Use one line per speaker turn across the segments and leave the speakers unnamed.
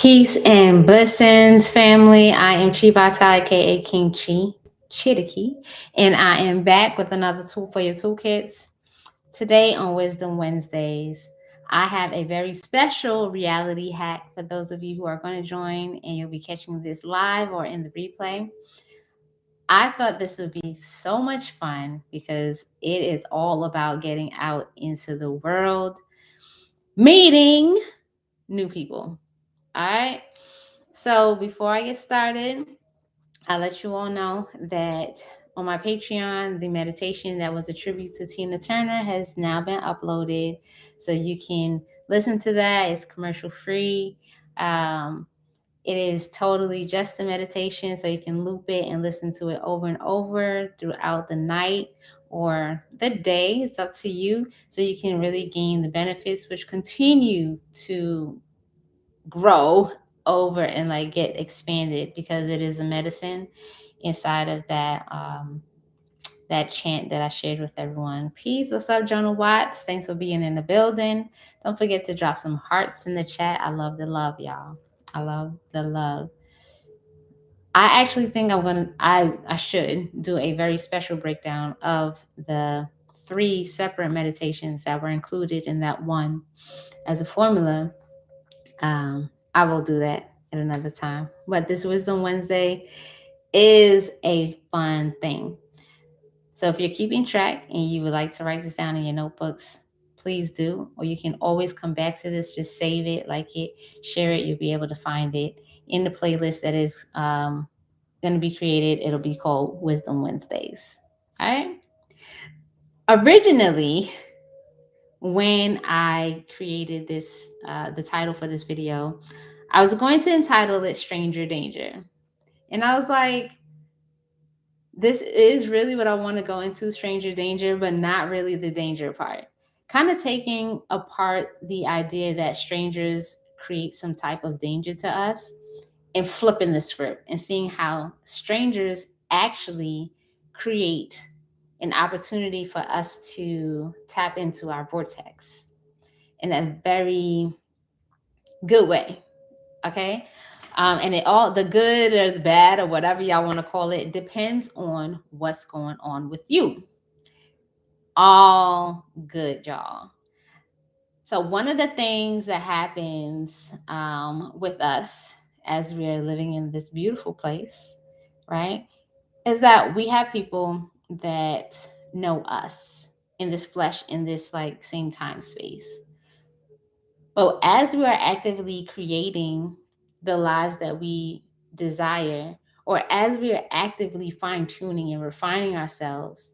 Peace and blessings, family. I am Chi Vital, aka King Chi, Chitiki, and I am back with another tool for your toolkits. Today on Wisdom Wednesdays, I have a very special reality hack for those of you who are going to join and you'll be catching this live or in the replay. I thought this would be so much fun because it is all about getting out into the world, meeting new people. All right. So before I get started, I'll let you all know that on my Patreon, the meditation that was a tribute to Tina Turner has now been uploaded. So you can listen to that. It's commercial free. It is totally just a meditation, so you can loop it and listen to it over and over throughout the night or the day. It's up to you. So you can really gain the benefits, which continue to grow over and like get expanded because it is a medicine inside of that chant that I shared with everyone. Peace. What's up, Jonah Watts? Thanks for being in the building. Don't forget to drop some hearts in the chat. I love the love, y'all. I love the love. I actually think I should do a very special breakdown of the 3 separate meditations that were included in that one as a formula. I will do that at another time. But this Wisdom Wednesday is a fun thing. So if you're keeping track and you would like to write this down in your notebooks, please do. Or you can always come back to this, just save it, like it, share it. You'll be able to find it in the playlist that is going to be created. It'll be called Wisdom Wednesdays. All right. Originally, when I created this, the title for this video, I was going to entitle it Stranger Danger. And I was like, this is really what I want to go into, stranger danger, but not really the danger part. Kind of taking apart the idea that strangers create some type of danger to us and flipping the script and seeing how strangers actually create an opportunity for us to tap into our vortex in a very good way. Okay. And it all, the good or the bad or whatever y'all want to call it, depends on what's going on with you. All good, y'all. So one of the things that happens with us as we are living in this beautiful place, right, is that we have people that know us in this flesh, in this like same time space. But as we are actively creating the lives that we desire, or as we are actively fine tuning and refining ourselves,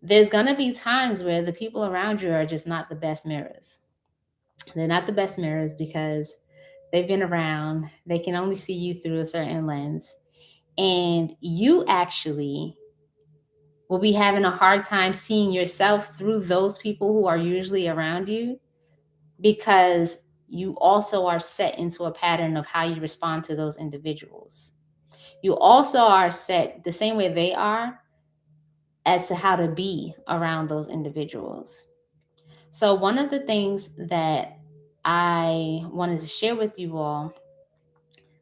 there's going to be times where the people around you are just not the best mirrors. They're not the best mirrors because they've been around, they can only see you through a certain lens. And you actually will be having a hard time seeing yourself through those people who are usually around you because you also are set into a pattern of how you respond to those individuals. You also are set the same way they are as to how to be around those individuals. So, one of the things that I wanted to share with you all,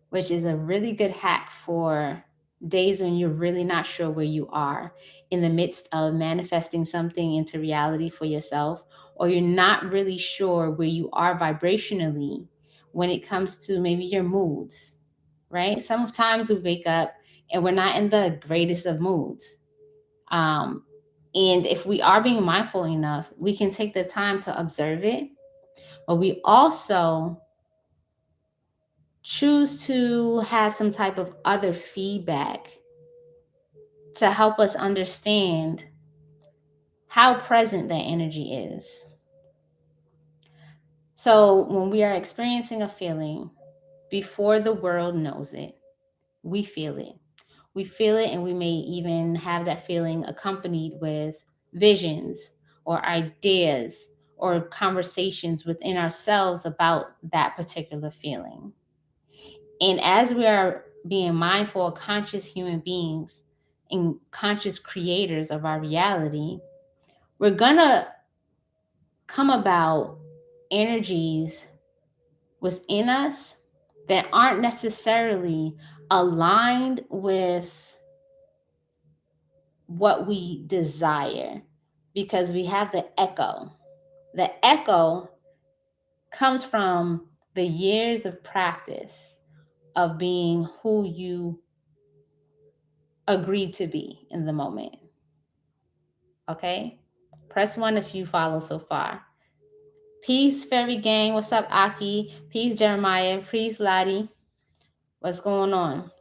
which is a really good hack for days when you're really not sure where you are in the midst of manifesting something into reality for yourself, or you're not really sure where you are vibrationally when it comes to maybe your moods, right? Sometimes we wake up and we're not in the greatest of moods. And if we are being mindful enough, we can take the time to observe it, but we also choose to have some type of other feedback to help us understand how present that energy is. So when we are experiencing a feeling, before the world knows it, we feel it. We feel it, and we may even have that feeling accompanied with visions or ideas or conversations within ourselves about that particular feeling. And as we are being mindful, conscious human beings and conscious creators of our reality, we're gonna come about energies within us that aren't necessarily aligned with what we desire, because we have the echo. The echo comes from the years of practice of being who you agreed to be in the moment. Okay? Press one if you follow so far. Peace, Fairy Gang. What's up, Aki? Peace, Jeremiah. Peace, Lottie. What's going on?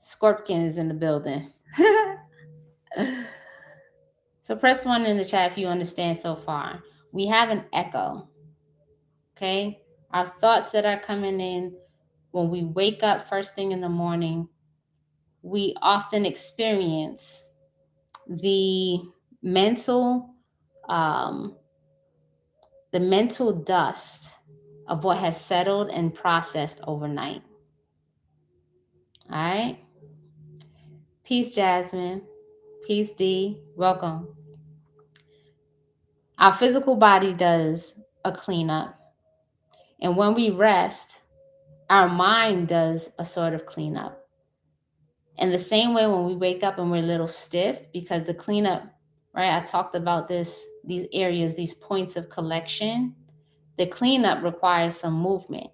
Scorpion is in the building. So press one in the chat if you understand so far. We have an echo. Okay? Our thoughts that are coming in when we wake up first thing in the morning, we often experience the mental um, the mental dust of what has settled and processed overnight. All right? Peace, Jasmine. Peace, D. Welcome. Our physical body does a cleanup. And when we rest, our mind does a sort of cleanup. And the same way when we wake up and we're a little stiff, because the cleanup, right? I talked about these areas, these points of collection. The cleanup requires some movement.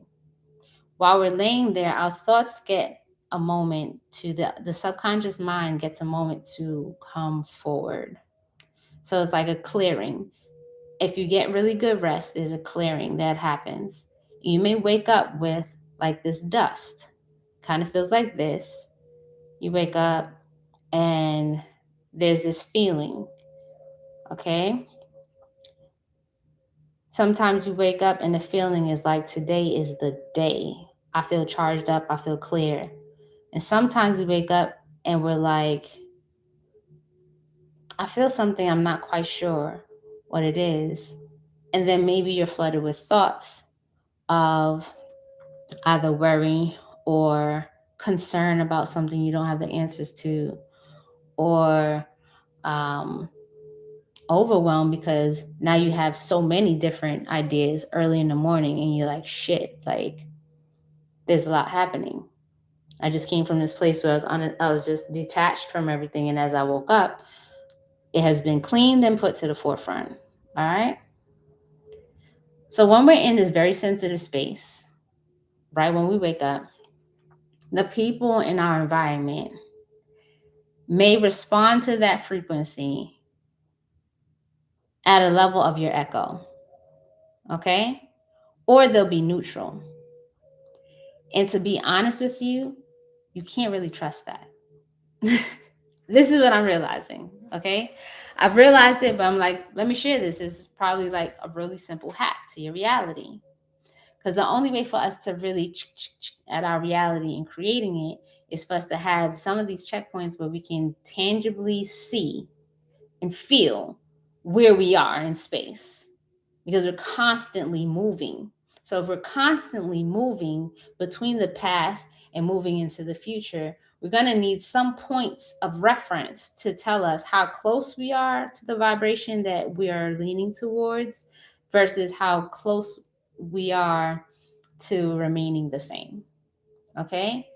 While we're laying there, our thoughts get a moment to, the subconscious mind gets a moment to come forward. So it's like a clearing. If you get really good rest, there's a clearing that happens. You may wake up with like this dust. Kind of feels like this. You wake up and there's this feeling. Okay? Sometimes you wake up and the feeling is like, today is the day. I feel charged up. I feel clear. And sometimes we wake up and we're like, I feel something, I'm not quite sure what it is. And then maybe you're flooded with thoughts of either worry or concern about something you don't have the answers to, or um, overwhelmed because now you have so many different ideas early in the morning and you're like, shit, like there's a lot happening. I just came from this place where I was just detached from everything. And as I woke up, it has been cleaned and put to the forefront. All right. So when we're in this very sensitive space, right when we wake up, the people in our environment may respond to that frequency at a level of your echo. Okay. Or they'll be neutral. And to be honest with you, you can't really trust that. This is what I'm realizing. Okay. I've realized it, but I'm like, let me share this. It's probably like a really simple hack to your reality. Because the only way for us to really at our reality and creating it is for us to have some of these checkpoints where we can tangibly see and feel where we are in space. Because we're constantly moving. So if we're constantly moving between the past and moving into the future, we're going to need some points of reference to tell us how close we are to the vibration that we are leaning towards versus how close we are to remaining the same. Okay?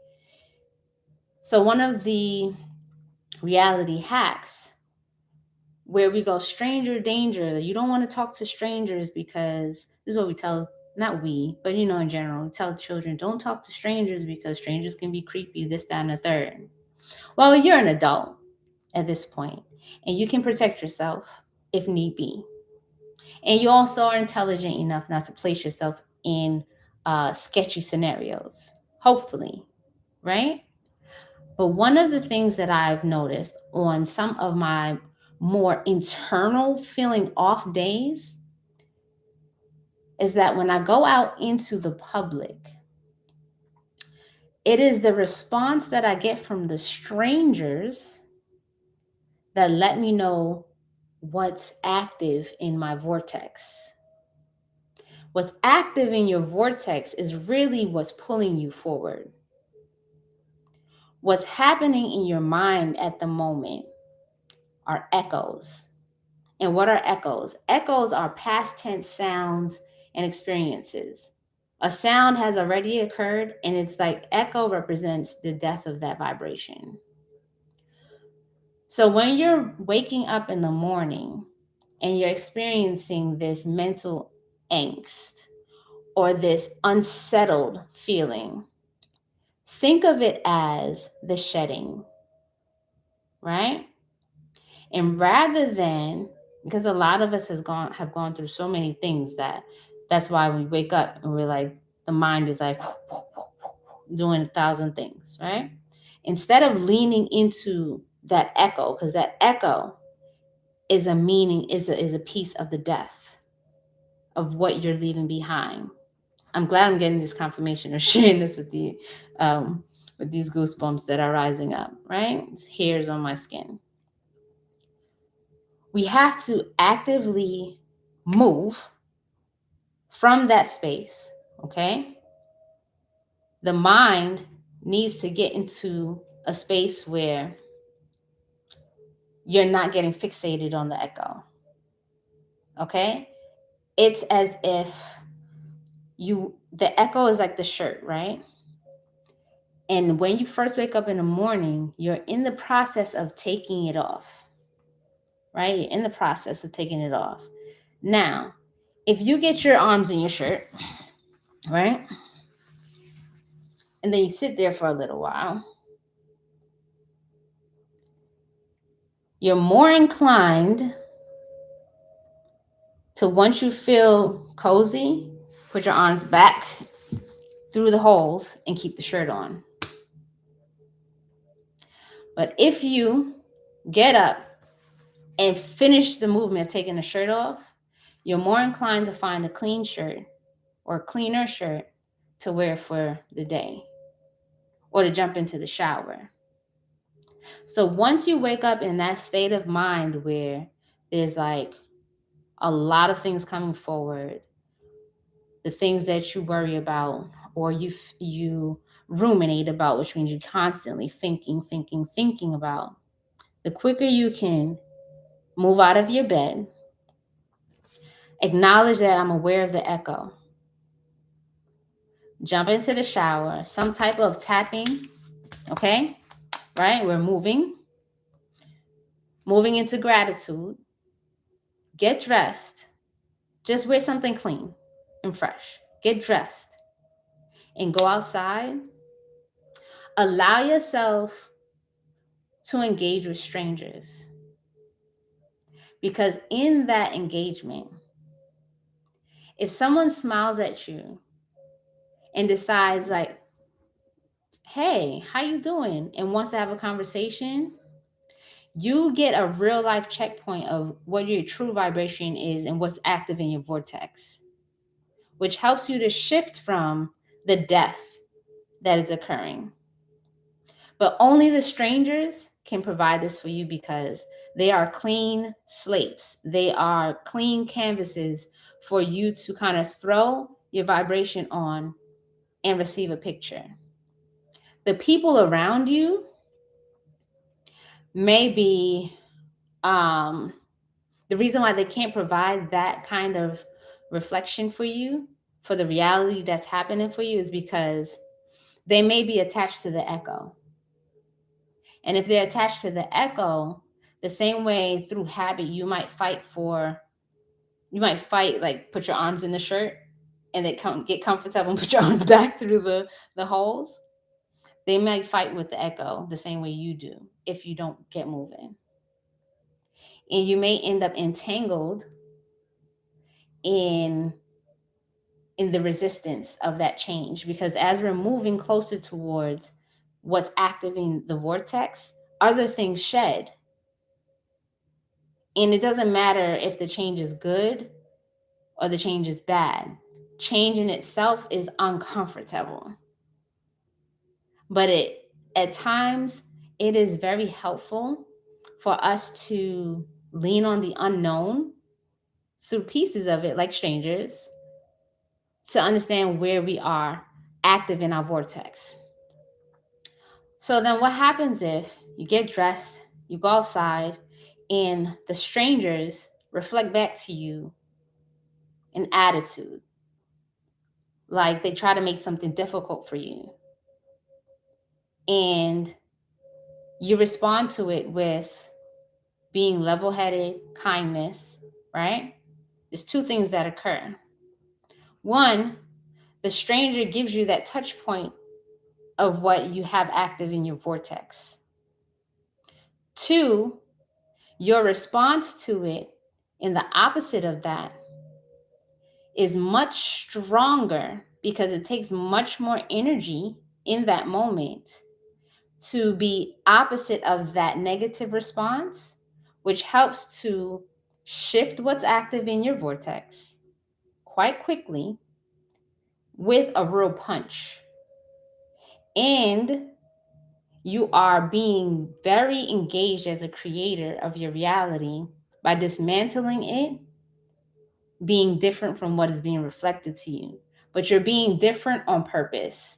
So one of the reality hacks where we go stranger danger, you don't want to talk to strangers, because this is what we tell, not we, but in general, we tell children, don't talk to strangers because strangers can be creepy, this, that, and the third. Well, you're an adult at this point, and you can protect yourself if need be. And you also are intelligent enough not to place yourself in sketchy scenarios, hopefully, right? But one of the things that I've noticed on some of my more internal feeling off days is that when I go out into the public, it is the response that I get from the strangers that let me know what's active in my vortex. What's active in your vortex is really what's pulling you forward. What's happening in your mind at the moment are echoes. And what are echoes? Echoes are past tense sounds and experiences A sound has already occurred, and it's like echo represents the death of that vibration. So when you're waking up in the morning and you're experiencing this mental angst or this unsettled feeling, think of it as the shedding, right? And rather than, because a lot of us have gone through so many things that's why we wake up and we're like, the mind is like doing 1,000 things, right? Instead of leaning into that echo, because that echo is a meaning, is a piece of the death of what you're leaving behind. I'm glad I'm getting this confirmation or sharing this with these goosebumps that are rising up, right? It's hairs on my skin. We have to actively move from that space, okay? The mind needs to get into a space where you're not getting fixated on the echo, okay? It's as if the echo is like the shirt, right? And when you first wake up in the morning, you're in the process of taking it off, right? You're in the process of taking it off. Now, if you get your arms in your shirt, right? And then you sit there for a little while, you're more inclined to, once you feel cozy, put your arms back through the holes and keep the shirt on. But if you get up and finish the movement of taking the shirt off, you're more inclined to find a clean shirt or a cleaner shirt to wear for the day or to jump into the shower. So once you wake up in that state of mind where there's like a lot of things coming forward, the things that you worry about or you ruminate about, which means you're constantly thinking about, the quicker you can move out of your bed, acknowledge that I'm aware of the echo, jump into the shower, some type of tapping, okay? Right? We're moving into gratitude, get dressed, just wear something clean and fresh, get dressed and go outside. Allow yourself to engage with strangers, because in that engagement, if someone smiles at you and decides like, hey, how you doing, and wants to have a conversation, you get a real life checkpoint of what your true vibration is and what's active in your vortex, which helps you to shift from the death that is occurring. But only the strangers can provide this for you, because they are clean slates. They are clean canvases for you to kind of throw your vibration on and receive a picture. The people around you may be the reason why they can't provide that kind of reflection for you, for the reality that's happening for you, is because they may be attached to the echo. And if they're attached to the echo, the same way through habit, you might fight, like put your arms in the shirt and they get comfortable and put your arms back through the holes. They might fight with the echo the same way you do if you don't get moving. And you may end up entangled in the resistance of that change, because as we're moving closer towards what's activating the vortex, other things shed. And it doesn't matter if the change is good or the change is bad. Change in itself is uncomfortable. But at times it is very helpful for us to lean on the unknown through pieces of it, like strangers, to understand where we are active in our vortex. So then what happens if you get dressed, you go outside, and the strangers reflect back to you an attitude like they try to make something difficult for you. And you respond to it with being level headed, kindness, right? There's two things that occur. One, the stranger gives you that touch point of what you have active in your vortex. Two, your response to it in the opposite of that is much stronger because it takes much more energy in that moment to be opposite of that negative response, which helps to shift what's active in your vortex quite quickly with a real punch. And you are being very engaged as a creator of your reality by dismantling it, being different from what is being reflected to you. But you're being different on purpose,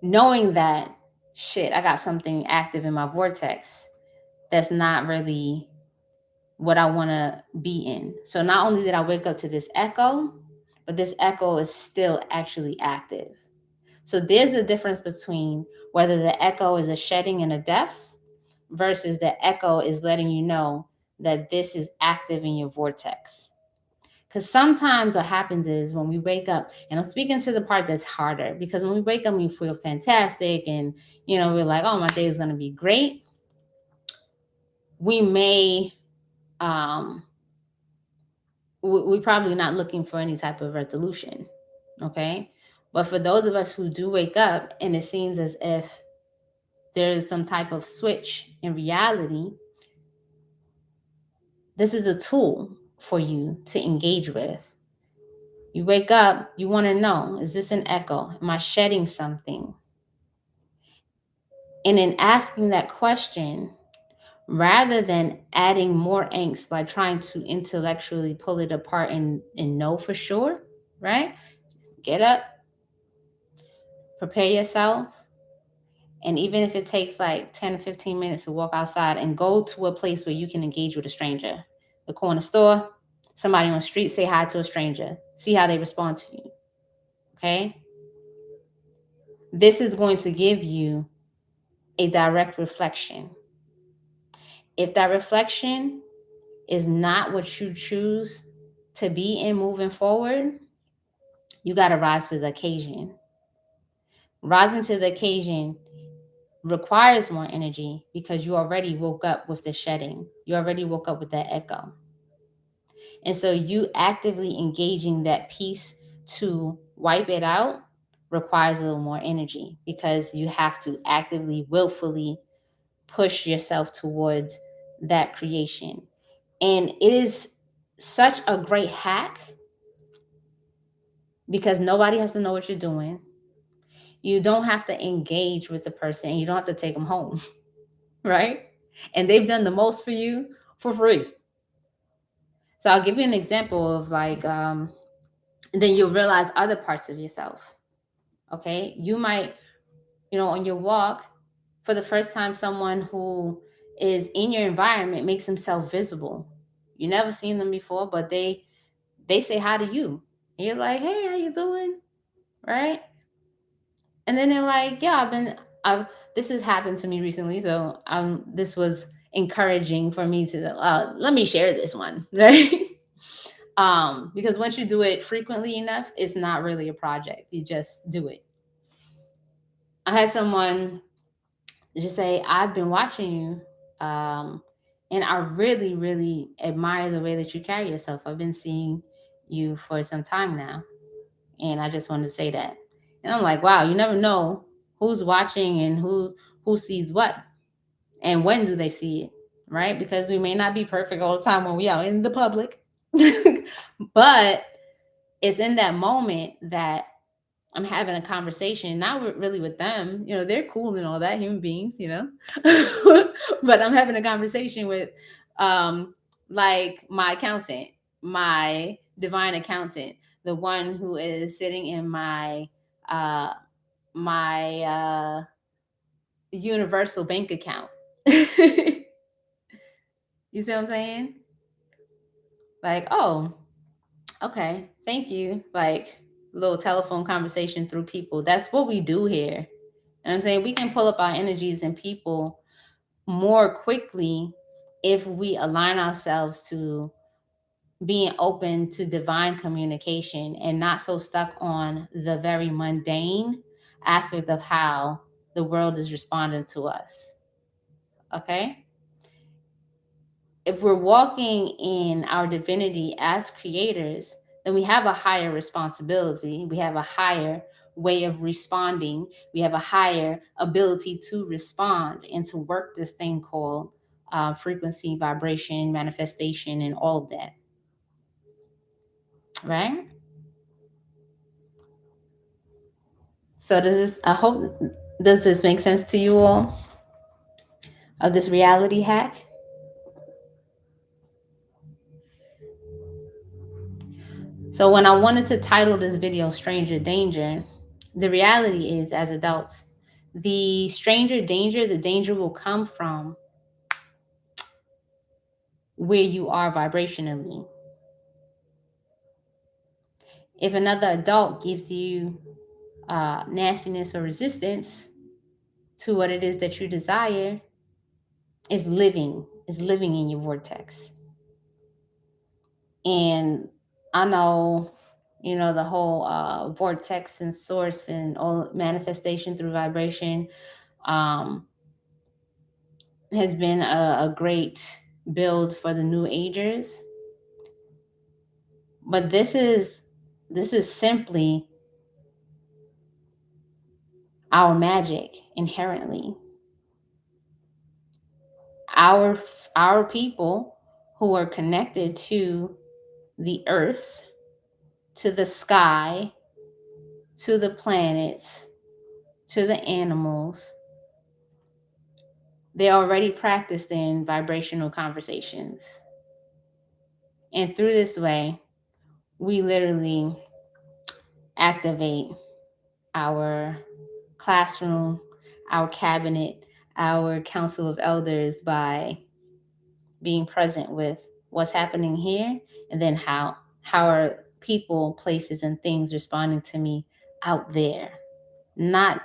knowing that, shit, I got something active in my vortex that's not really what I want to be in. So not only did I wake up to this echo, but this echo is still actually active. So there's a difference between whether the echo is a shedding and a death versus the echo is letting you know that this is active in your vortex. Because sometimes what happens is when we wake up, and I'm speaking to the part that's harder, because when we wake up, we feel fantastic and, we're like, oh, my day is going to be great. We may, we're probably not looking for any type of resolution. Okay. But for those of us who do wake up and it seems as if there's some type of switch in reality, this is a tool for you to engage with. You wake up, you want to know, is this an echo? Am I shedding something? And in asking that question, rather than adding more angst by trying to intellectually pull it apart and know for sure, right? Get up, prepare yourself. And even if it takes like 10 or 15 minutes to walk outside and go to a place where you can engage with a stranger, the corner store, somebody on the street, say hi to a stranger, see how they respond to you. Okay? This is going to give you a direct reflection. If that reflection is not what you choose to be in moving forward, you got to rise to the occasion. Rising to the occasion requires more energy because you already woke up with the shedding. You already woke up with that echo. And so you actively engaging that piece to wipe it out requires a little more energy because you have to actively, willfully push yourself towards that creation. And it is such a great hack because nobody has to know what you're doing. You don't have to engage with the person. You don't have to take them home, right? And they've done the most for you for free. So I'll give you an example of and then you'll realize other parts of yourself. Okay. You might, on your walk, for the first time, someone who is in your environment makes themselves visible. You never seen them before, but they say hi to you. And you're like, hey, how you doing? Right? And then they're like, yeah, this has happened to me recently. So this was encouraging for me to, let me share this one. Right? Because once you do it frequently enough, it's not really a project. You just do it. I had someone just say, I've been watching you. And I really, really admire the way that you carry yourself. I've been seeing you for some time now. And I just wanted to say that. And I'm like, wow, you never know who's watching and who sees what. And when do they see it, right? Because we may not be perfect all the time when we out in the public. But it's in that moment that I'm having a conversation, not really with them. They're cool and all that, human beings, but I'm having a conversation with like my accountant, my divine accountant, the one who is sitting in my universal bank account. You see what I'm saying? Like, oh, okay. thank you. Like little telephone conversation through people. That's what we do here. And I'm saying we can pull up our energies in people more quickly if we align ourselves to being open to divine communication and not so stuck on the very mundane aspect of how the world is responding to us. Okay? If we're walking in our divinity as creators, then we have a higher responsibility. We have a higher way of responding. We have a higher ability to respond and to work this thing called frequency, vibration, manifestation, and all of that. Right? So does this make sense to you all of this reality hack? So when I wanted to title this video Stranger Danger, the reality is as adults, the stranger danger, the danger will come from where you are vibrationally. If another adult gives you nastiness or resistance to what it is that you desire, is living in your vortex. And I know, the whole vortex and source and all manifestation through vibration um, has been a great build for the new agers. But this is simply our magic inherently. Our our people who are connected to the earth, to the sky, to the planets, to the animals, they already practiced in vibrational conversations. And through this way, we literally activate our classroom, our cabinet, our council of elders by being present with what's happening here, and then how are people, places, and things responding to me out there, not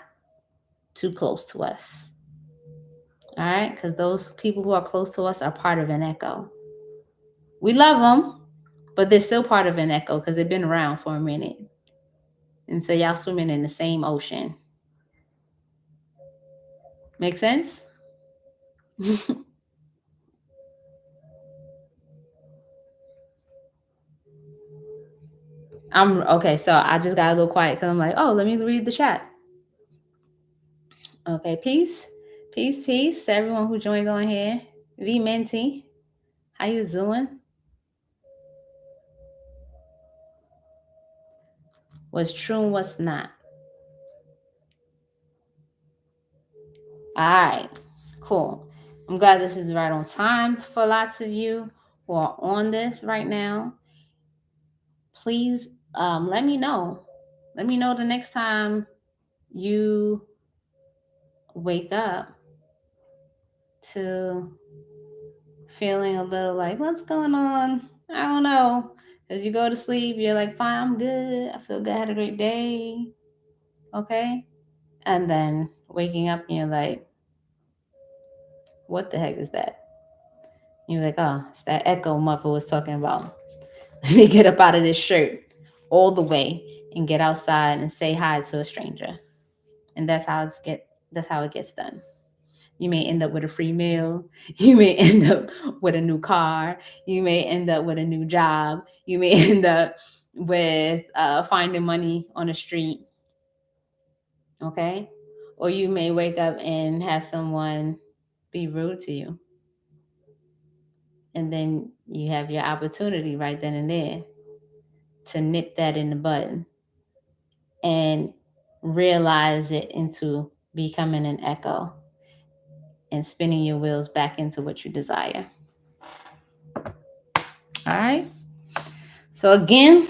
too close to us. All right, because those people who are close to us are part of an echo. We love them, but they're still part of an echo because they've been around for a minute. And so y'all swimming in the same ocean. Make sense? I'm okay. So I just got a little quiet because I'm like, oh, let me read the chat. Okay, peace, peace, peace to everyone who joined on here. V Minty, how you doing? What's true and what's not? All right, cool. I'm glad this is right on time for lots of you who are on this right now. Please let me know. Let me know the next time you wake up to feeling a little like, what's going on? I don't know. As you go to sleep, you're like, fine, I'm good. I feel good. I had a great day. Okay. And then waking up and you're like, what the heck is that? And you're like, oh, it's that echo Mother was talking about. Let me get up out of this shirt all the way and get outside and say hi to a stranger. And that's how it gets done. You may end up with a free meal. You may end up with a new car. You may end up with a new job. You may end up with finding money on the street. Okay. Or you may wake up and have someone be rude to you. And then you have your opportunity right then and there to nip that in the bud and realize it into becoming an echo and spinning your wheels back into what you desire. All right. So again,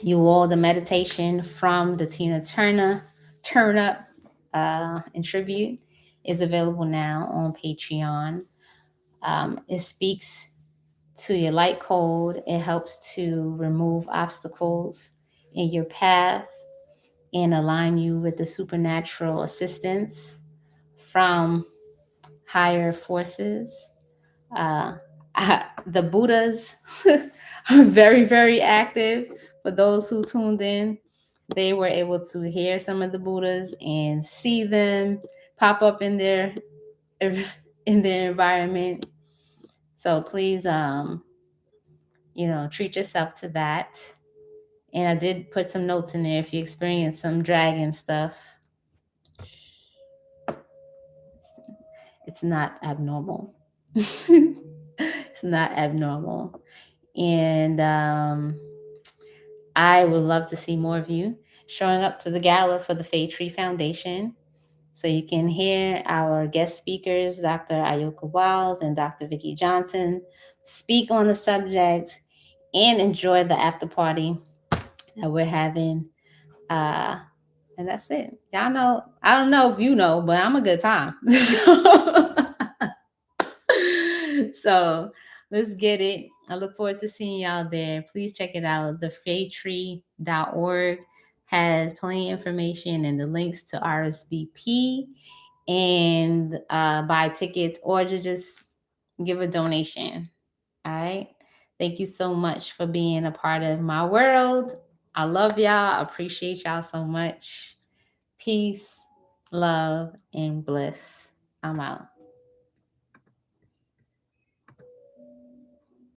you all, the meditation from the Tina Turner Turn Up in tribute is available now on Patreon. It speaks to your light code. It helps to remove obstacles in your path and align you with the supernatural assistance from higher forces. Uh, the Buddhas are very, very active. For those who tuned in, they were able to hear some of the Buddhas and see them pop up in their environment. So please, treat yourself to that. And I did put some notes in there if you experience some dragon stuff. It's not abnormal. It's not abnormal. And I would love to see more of you showing up to the gala for the Fay Tree Foundation. So you can hear our guest speakers, Dr. Ayoka Wiles and Dr. Vicki Johnson, speak on the subject and enjoy the after party that we're having. And that's it. Y'all know, I don't know if you know, but I'm a good time. So let's get it. I look forward to seeing y'all there. Please check it out. Thefaytree.org has plenty of information and the links to RSVP and buy tickets or to just give a donation. All right. Thank you so much for being a part of my world. I love y'all. I appreciate y'all so much. Peace, love, and bliss. I'm out.